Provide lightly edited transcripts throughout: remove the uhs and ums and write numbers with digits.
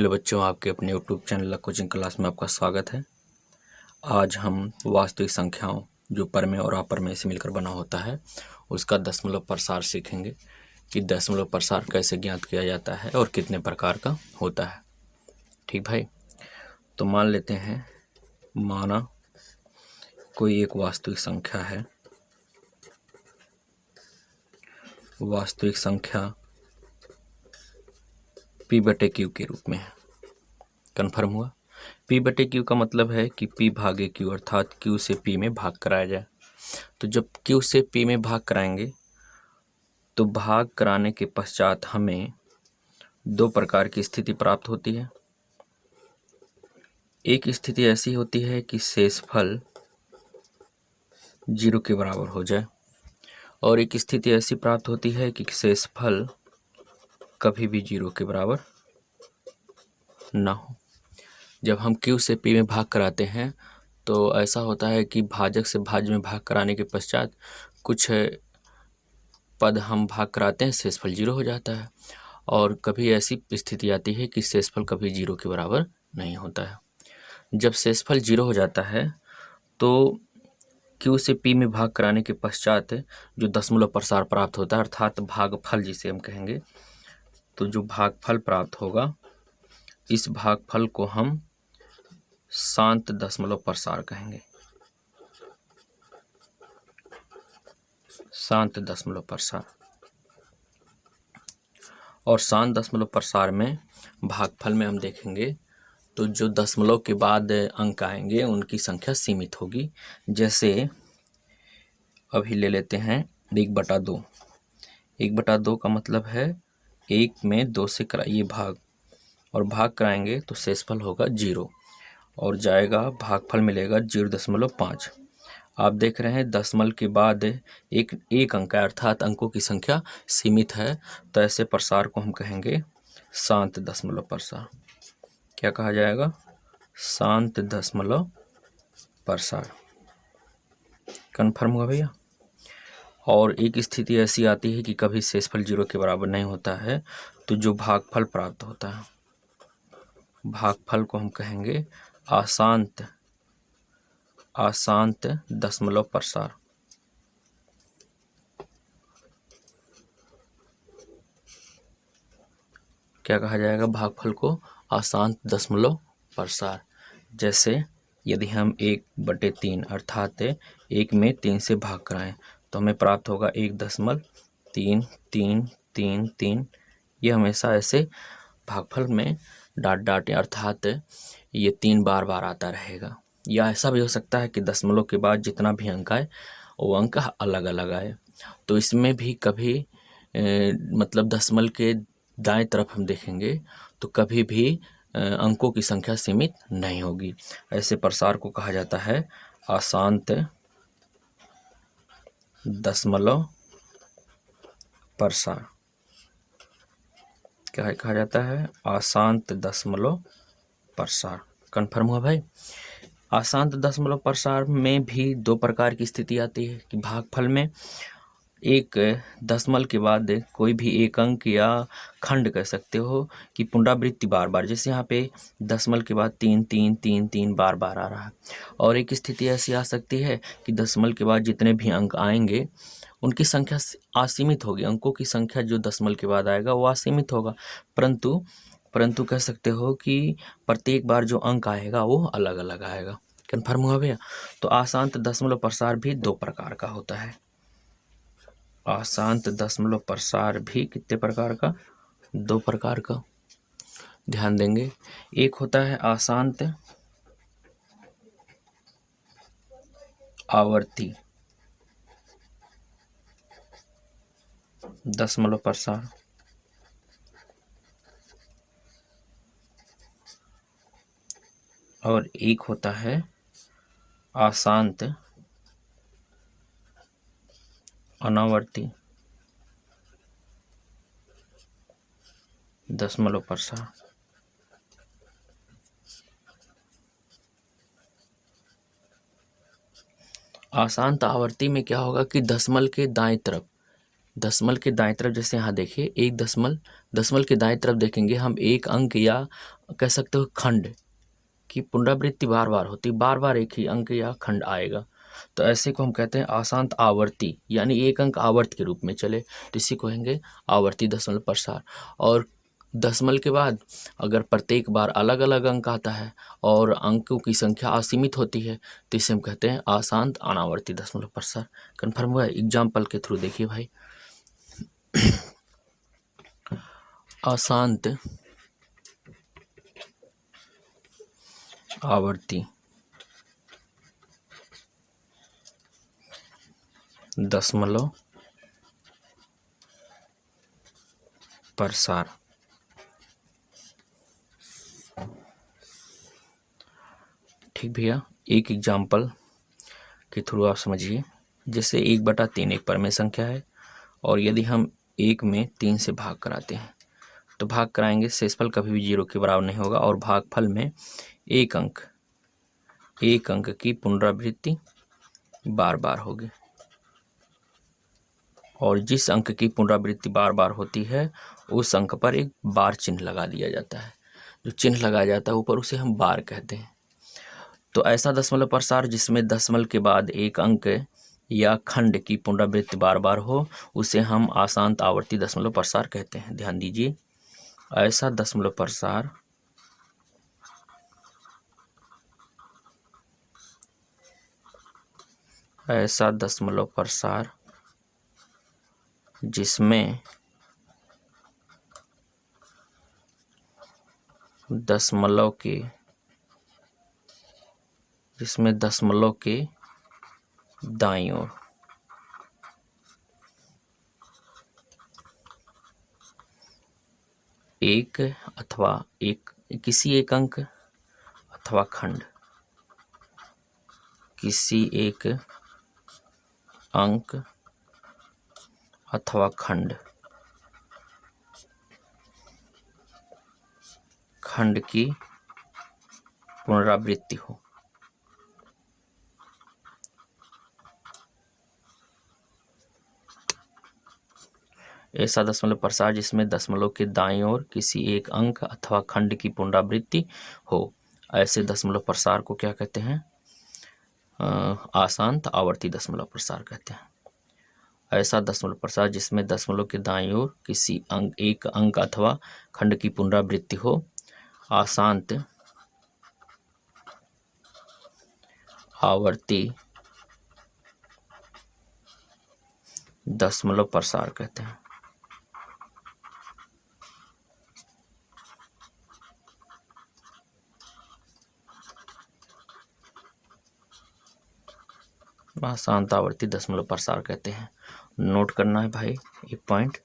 Hello बच्चों, आपके अपने यूट्यूब चैनल कोचिंग क्लास में आपका स्वागत है। आज हम वास्तविक संख्याओं जो परमेय और अपरमेय से मिलकर बना होता है उसका दशमलव प्रसार सीखेंगे कि दशमलव प्रसार कैसे ज्ञात किया जाता है और कितने प्रकार का होता है। ठीक भाई, तो मान लेते हैं, माना कोई एक वास्तविक संख्या है, वास्तविक संख्या P/Q के रूप में है। कन्फर्म हुआ? P/Q का मतलब है कि P भागे Q, अर्थात Q से P में भाग कराया जाए। तो जब Q से P में भाग कराएंगे तो भाग कराने के पश्चात हमें दो प्रकार की स्थिति प्राप्त होती है। एक स्थिति ऐसी होती है कि शेषफल 0 के बराबर हो जाए और एक स्थिति ऐसी प्राप्त होती है कि शेषफल कभी भी 0 के बराबर ना हो। जब हम Q से P में भाग कराते हैं तो ऐसा होता है कि भाजक से भाज्य में भाग कराने के पश्चात कुछ पद हम भाग कराते हैं, शेषफल 0 हो जाता है। और कभी ऐसी स्थिति आती है कि शेषफल कभी 0 के बराबर नहीं होता है। जब शेषफल 0 हो जाता है तो Q से P में भाग कराने के पश्चात जो दशमलव प्रसार प्राप्त होता है, अर्थात भागफल जिसे हम कहेंगे, तो जो भागफल प्राप्त होगा इस भागफल को हम शांत दशमलव प्रसार कहेंगे। शांत दशमलव प्रसार। और शांत दशमलव प्रसार में भागफल में हम देखेंगे तो जो दशमलव के बाद अंक आएंगे उनकी संख्या सीमित होगी। जैसे अभी ले लेते हैं 1/2। 1/2 का मतलब है 1 में 2 से कराइए भाग और भाग कराएंगे तो शेषफल होगा 0 और जाएगा, भागफल मिलेगा 0.5। आप देख रहे हैं दशमलव के बाद एक अंक है, अर्थात अंकों की संख्या सीमित है। तो ऐसे प्रसार को हम कहेंगे शांत दशमलव प्रसार। क्या कहा जाएगा? शांत दशमलव प्रसार। कन्फर्म हुआ भैया? और एक स्थिति ऐसी आती है कि कभी शेषफल 0 के बराबर नहीं होता है, तो जो भागफल प्राप्त होता है, भागफल को हम कहेंगे अशांत दशमलव प्रसार। क्या कहा जाएगा? भागफल को अशांत दशमलव प्रसार। जैसे यदि हम 1/3 अर्थात 1 में 3 से भाग कराएं तो हमें प्राप्त होगा 1.3333। ये हमेशा ऐसे भागफल में डाट अर्थात ये 3 बार आता रहेगा। या ऐसा भी हो सकता है कि दशमलव के बाद जितना भी अंक आए वो अंक अलग अलग आए। तो इसमें भी कभी मतलब दशमलव के दाएं तरफ हम देखेंगे तो कभी भी अंकों की संख्या सीमित नहीं होगी। ऐसे प्रसार को कहा जाता है अशांत दशमलव प्रसार। क्या कहा जाता है? अशांत दशमलव प्रसार। कन्फर्म हुआ भाई? अशांत दशमलव प्रसार में भी दो प्रकार की स्थिति आती है कि भागफल में एक दशमलव के बाद कोई भी एक अंक या खंड कह सकते हो कि पुनरावृत्ति बार बार, जैसे यहाँ पे दशमलव के बाद 3 बार आ रहा है। और एक स्थिति ऐसी आ सकती है कि दशमलव के बाद जितने भी अंक आएंगे उनकी संख्या असीमित होगी। अंकों की संख्या जो दशमलव के बाद आएगा वो असीमित होगा, परंतु कह सकते हो कि प्रत्येक बार जो अंक आएगा वो अलग अलग आएगा। कन्फर्म हुआ भैया? तो अशांत दशमलव प्रसार भी दो प्रकार का होता है। अशांत दशमलव प्रसार भी कितने प्रकार का? दो प्रकार का। ध्यान देंगे, एक होता है अशांत आवर्ती दशमलव प्रसार और एक होता है अशांत अनावर्ती दशमलव प्रसार। अशांत आवर्ती में क्या होगा कि दशमलव के दाएं तरफ दशमलव के दाएं तरफ जैसे यहाँ देखिए एक दशमलव के दाएं तरफ देखेंगे हम एक अंक या कह सकते हो खंड की पुनरावृत्ति बार बार होती, बार बार एक ही अंक या खंड आएगा, तो ऐसे को हम कहते हैं आशांत आवर्ती, यानी एक अंक आवर्त के रूप में चले तो इसी को कहेंगे आवर्ती दशमलव प्रसार। और दशमलव के बाद अगर प्रत्येक बार अलग अलग अंक आता है और अंकों की संख्या असीमित होती है तो इसे हम कहते हैं अशांत अनावर्ती दशमलव प्रसार। कन्फर्म हुआ? एग्जाम्पल के थ्रू देखिए भाई, अशांत आवर्ती दशमलव प्रसार। ठीक भैया, एक एग्जाम्पल के थ्रू आप समझिए। जैसे 1/3 एक परमेय संख्या है और यदि हम 1 में 3 से भाग कराते हैं तो भाग कराएंगे शेषफल कभी भी 0 के बराबर नहीं होगा और भागफल में एक अंक की पुनरावृत्ति बार बार होगी और जिस अंक की पुनरावृत्ति बार बार होती है उस अंक पर एक बार चिन्ह लगा दिया जाता है। जो चिन्ह लगाया जाता है ऊपर उसे हम बार कहते हैं। तो ऐसा दशमलव प्रसार जिसमें दशमलव के बाद एक अंक या खंड की पुनरावृत्ति बार बार हो उसे हम अशांत आवर्ती दशमलव प्रसार कहते हैं। ध्यान दीजिए, ऐसा दशमलव प्रसार जिसमें दशमलव के दाईं ओर एक अथवा किसी एक अंक अथवा खंड, किसी एक अंक अथवा खंड की पुनरावृत्ति हो। ऐसा दशमलव प्रसार जिसमें दशमलव के दाईं ओर किसी एक अंक अथवा खंड की पुनरावृत्ति हो, ऐसे दशमलव प्रसार को क्या कहते हैं? अशांत आवर्ती दशमलव प्रसार कहते हैं। ऐसा दशमलव प्रसार जिसमें दशमलव के दाईं ओर किसी एक अंक अथवा खंड की पुनरावृत्ति हो, अशांत आवर्ती दशमलव प्रसार कहते हैं। अशांत आवर्ती दशमलव प्रसार कहते हैं। नोट करना है भाई एक पॉइंट,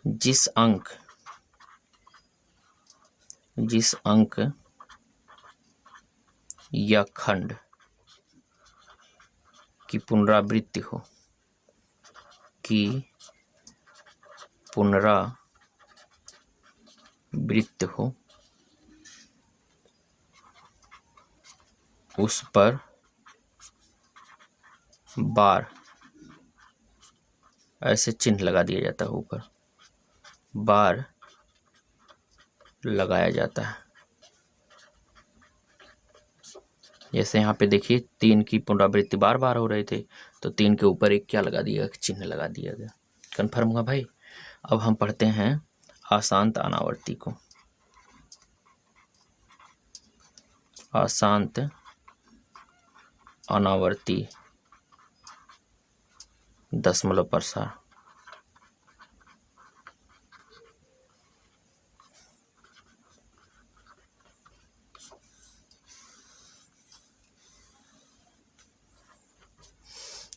जिस अंक या खंड की पुनरावृत्ति हो उस पर बार ऐसे चिन्ह लगा दिया जाता है, ऊपर बार लगाया जाता है। जैसे यहाँ पे देखिए 3 की पुनरावृत्ति बार बार हो रहे थे तो 3 के ऊपर एक क्या लगा दिया, चिन्ह लगा दिया गया। कन्फर्म हुआ भाई? अब हम पढ़ते हैं अशांत अनावर्ती को। अशांत अनावर्ती दशमलव प्रसार।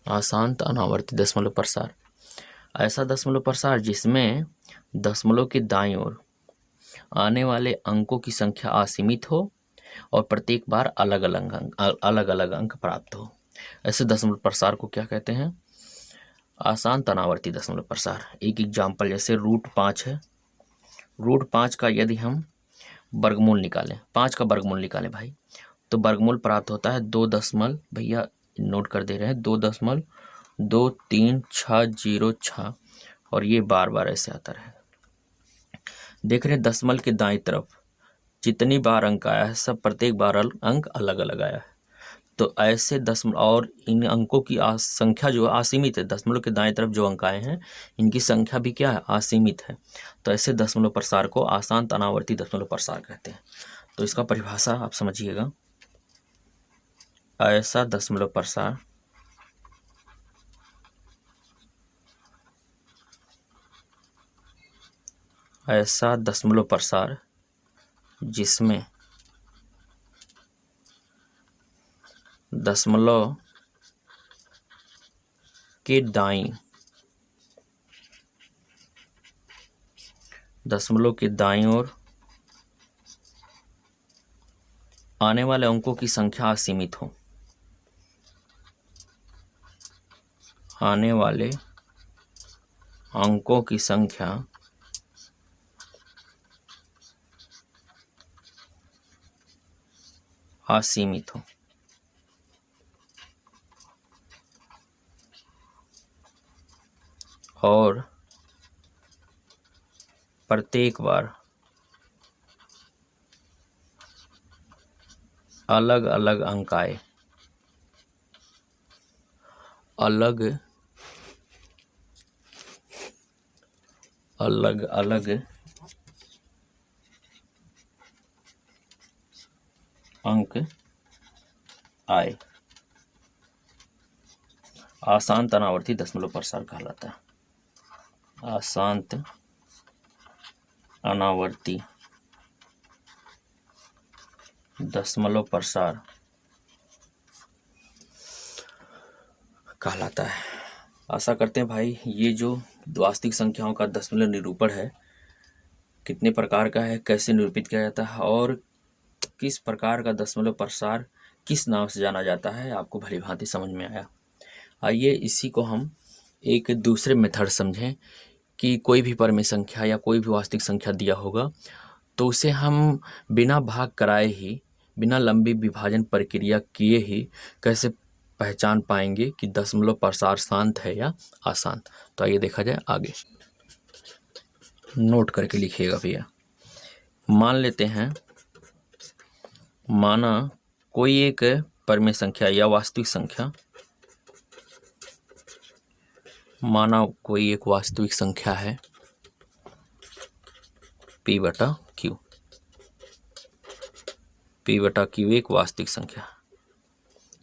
अशांत अनावर्ती दशमलव प्रसार ऐसा दशमलव प्रसार जिसमें दशमलव के दाईं ओर आने वाले अंकों की संख्या असीमित हो और प्रत्येक बार अलग अलग अंक प्राप्त हो। ऐसे दशमलव प्रसार को क्या कहते हैं? अशांत अनावर्ती दशमलव प्रसार। एक एग्जाम्पल जैसे √5 है, √5 का यदि हम वर्गमूल निकालें, 5 का वर्गमूल निकालें भाई, तो वर्गमूल प्राप्त होता है 2 भैया नोट कर दे रहे हैं 2.2360 और ये बार बार ऐसे आता रहेगा। देख रहे हैं दशमलव के दाईं तरफ जितनी बार अंक आया है सब प्रत्येक बार अंक अलग अलग आया है। तो ऐसे दशमलव और इन अंकों की संख्या जो है असीमित है। दशमलव के दाएं तरफ जो अंक आए हैं इनकी संख्या भी क्या है, असीमित है। तो ऐसे दशमलव प्रसार को आशांत अनावर्ती दशमलव प्रसार कहते हैं। तो इसका परिभाषा आप समझिएगा, ऐसा दशमलव प्रसार ऐसा दशमलव प्रसार जिसमें दशमलव के दाईं ओर आने वाले अंकों की संख्या असीमित हो। आने वाले अंकों की संख्या असीमित हो। और प्रत्येक बार अलग अलग अंक आए, अलग अलग अंक आए, आशांत अनावर्ती दशमलव प्रसार कहलाता है। आशांत अनावर्ती दशमलव प्रसार कहलाता है। आशा करते हैं भाई ये जो द्विआश्रिक संख्याओं का दशमलव निरूपण है कितने प्रकार का है, कैसे निरूपित किया जाता है और किस प्रकार का दशमलव प्रसार किस नाम से जाना जाता है, आपको भली भांति समझ में आया। आइए इसी को हम एक दूसरे मेथड समझें कि कोई भी परिमेय संख्या या कोई भी वास्तविक संख्या दिया होगा तो उसे हम बिना भाग कराए ही, बिना लंबी विभाजन प्रक्रिया किए ही कैसे पहचान पाएंगे कि दशमलव प्रसार शांत है या अशांत। तो आइए देखा जाए आगे। नोट करके लिखिएगा भैया। मान लेते हैं, माना कोई एक परिमेय संख्या या वास्तविक संख्या, माना कोई एक वास्तविक संख्या है P बटा Q। P बटा Q एक वास्तविक संख्या,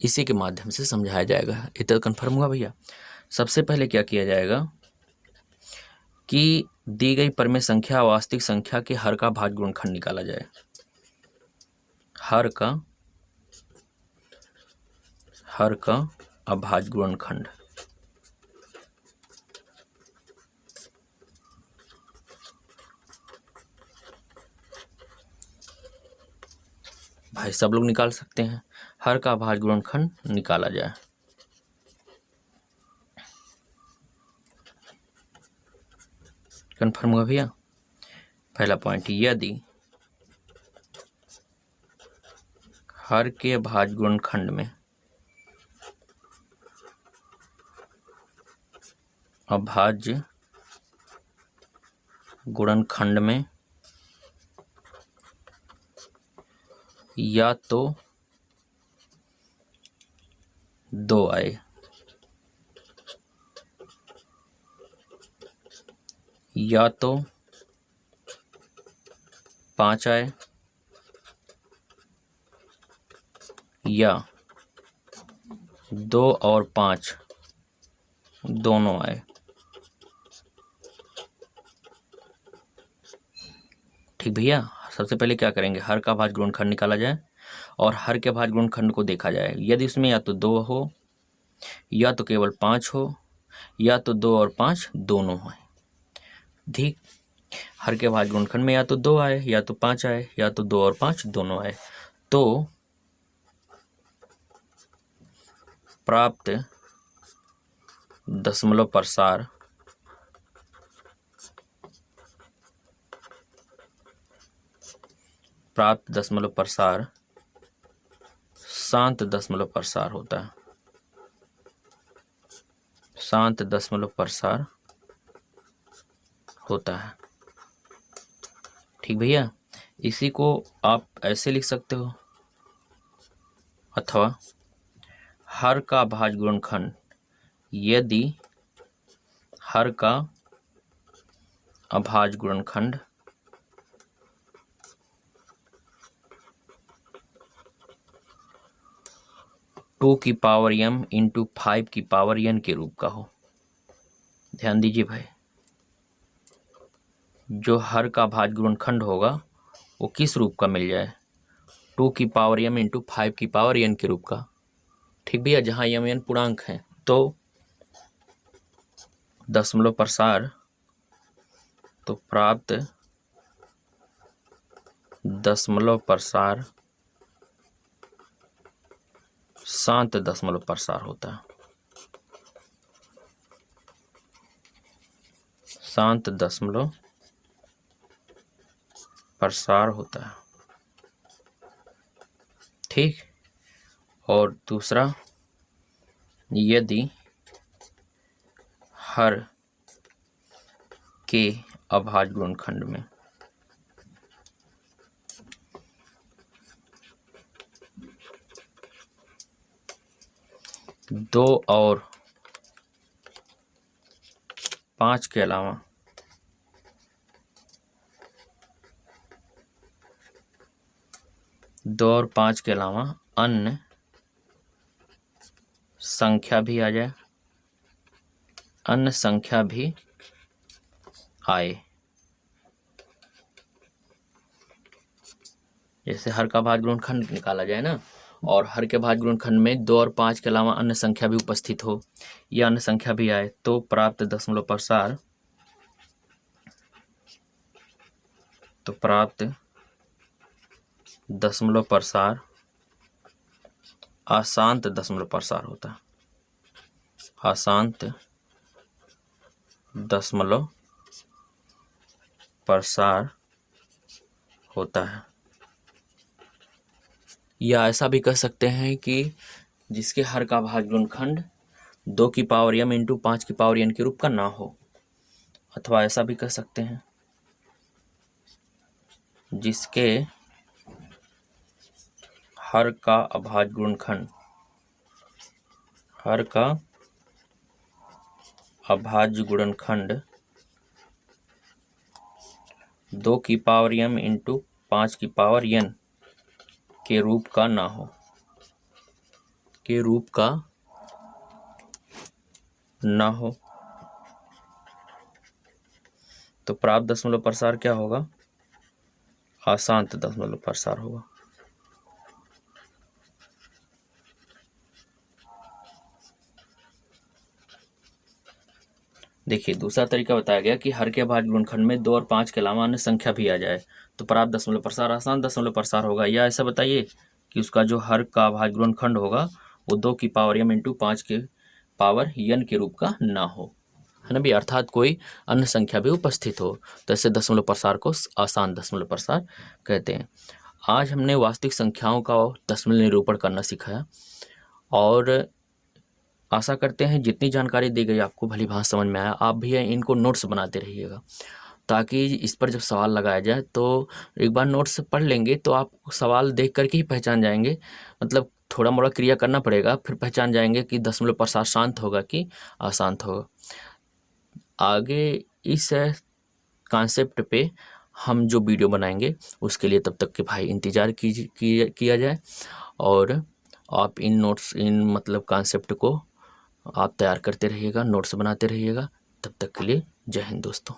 इसी के माध्यम से समझाया जाएगा। इतना कन्फर्म हुआ भैया। सबसे पहले क्या किया जाएगा कि दी गई परिमेय संख्या वास्तविक संख्या के हर का भाज्य गुणनखंड निकाला जाए। हर का अभाज्य गुणनखंड। भाई सब लोग निकाल सकते हैं। हर का अभाज्य गुणनखंड निकाला जाए। कन्फर्म हुआ भैया। पहला पॉइंट, यदि हर के अभाज्य गुणनखंड में अभाज्य गुणनखंड में या तो 2 आए या तो 5 आए या 2 और 5 दोनों आए। ठीक भैया। सबसे पहले क्या करेंगे, हर का भाज्य गुणनखंड निकाला जाए और हर के भाज्य गुणनखंड को देखा जाए। यदि उसमें या तो 2 हो या तो केवल 5 हो या तो 2 और 5 दोनों हो। ठीक, हर के भाज्य गुणनखंड में या तो 2 आए या तो 5 आए या तो 2 और 5 दोनों आए, तो प्राप्त दशमलव प्रसार शांत दशमलव प्रसार होता है। शांत दशमलव प्रसार होता है। ठीक भैया, इसी को आप ऐसे लिख सकते हो, अथवा हर का अभाज्य गुणनखंड यदि हर का अभाज्य गुणनखंड टू की पावर m इंटू 5 की पावर n के रूप का हो। ध्यान दीजिए भाई, जो हर का अभाज्य गुणनखंड होगा वो किस रूप का मिल जाए, 2 की पावर m इंटू 5 की पावर n के रूप का। ठीक भैया, जहाँ m n पूर्णांक है तो दशमलव प्रसार, तो प्राप्त दशमलव प्रसार शांत दशमलव प्रसार होता है। शांत दशमलव प्रसार होता है। ठीक। और दूसरा, यदि हर के अभाज्य गुणनखंड में दो और 5 के अलावा अन्य संख्या भी आ जाए, अन्य संख्या भी आए, जैसे हर का अभाज्य गुणनखंड निकाला जाए ना, और हर के अभाज्य गुणनखंड में 2 और 5 के अलावा अन्य संख्या भी उपस्थित हो, या अन्य संख्या भी आए, तो प्राप्त दशमलव प्रसार, तो प्राप्त दशमलव प्रसार अशांत दशमलव प्रसार होता है। अशांत दशमलव प्रसार होता है। या ऐसा भी कह सकते हैं कि जिसके हर का अभाज्य गुणनखंड 2 की पावर m इंटू 5 की पावर n के रूप का ना हो, अथवा ऐसा भी कह सकते हैं जिसके हर का अभाज्य गुणनखंड, हर का अभाज्य गुणनखंड 2 की पावर m इंटू 5 की पावर n के रूप का ना हो, के रूप का ना हो, तो प्राप्त दशमलव प्रसार क्या होगा, अशांत दशमलव प्रसार होगा। देखिए, दूसरा तरीका बताया गया कि हर के अभाज्य गुणनखंड में 2 और 5 के अलावा अन्य संख्या भी आ जाए तो प्राप्त दशमलव प्रसार अशांत दशमलव प्रसार होगा। या ऐसा बताइए कि उसका जो हर का अभाज्य गुणनखंड होगा वो 2 की पावर m इंटू 5 के पावर n के रूप का ना हो, है ना भी, अर्थात कोई अन्य संख्या भी उपस्थित हो, तो ऐसे दशमलव प्रसार को अशांत दशमलव प्रसार कहते हैं। आज हमने वास्तविक संख्याओं का दशमलव निरूपण करना सिखाया, और आशा करते हैं जितनी जानकारी दी गई आपको भली भांति समझ में आया। आप भी इनको नोट्स बनाते रहिएगा, ताकि इस पर जब सवाल लगाया जाए तो एक बार नोट्स पढ़ लेंगे तो आप सवाल देख करके ही पहचान जाएंगे, मतलब थोड़ा मोड़ा क्रिया करना पड़ेगा, फिर पहचान जाएंगे कि दशमलव प्रसार शांत होगा कि अशांत होगा। आगे इस कॉन्सेप्ट पे हम जो वीडियो बनाएंगे उसके लिए तब तक के भाई इंतज़ार किया जाए, और आप इन नोट्स, इन मतलब कॉन्सेप्ट को आप तैयार करते रहिएगा, नोट्स बनाते रहिएगा। तब तक के लिए जय हिंद दोस्तों।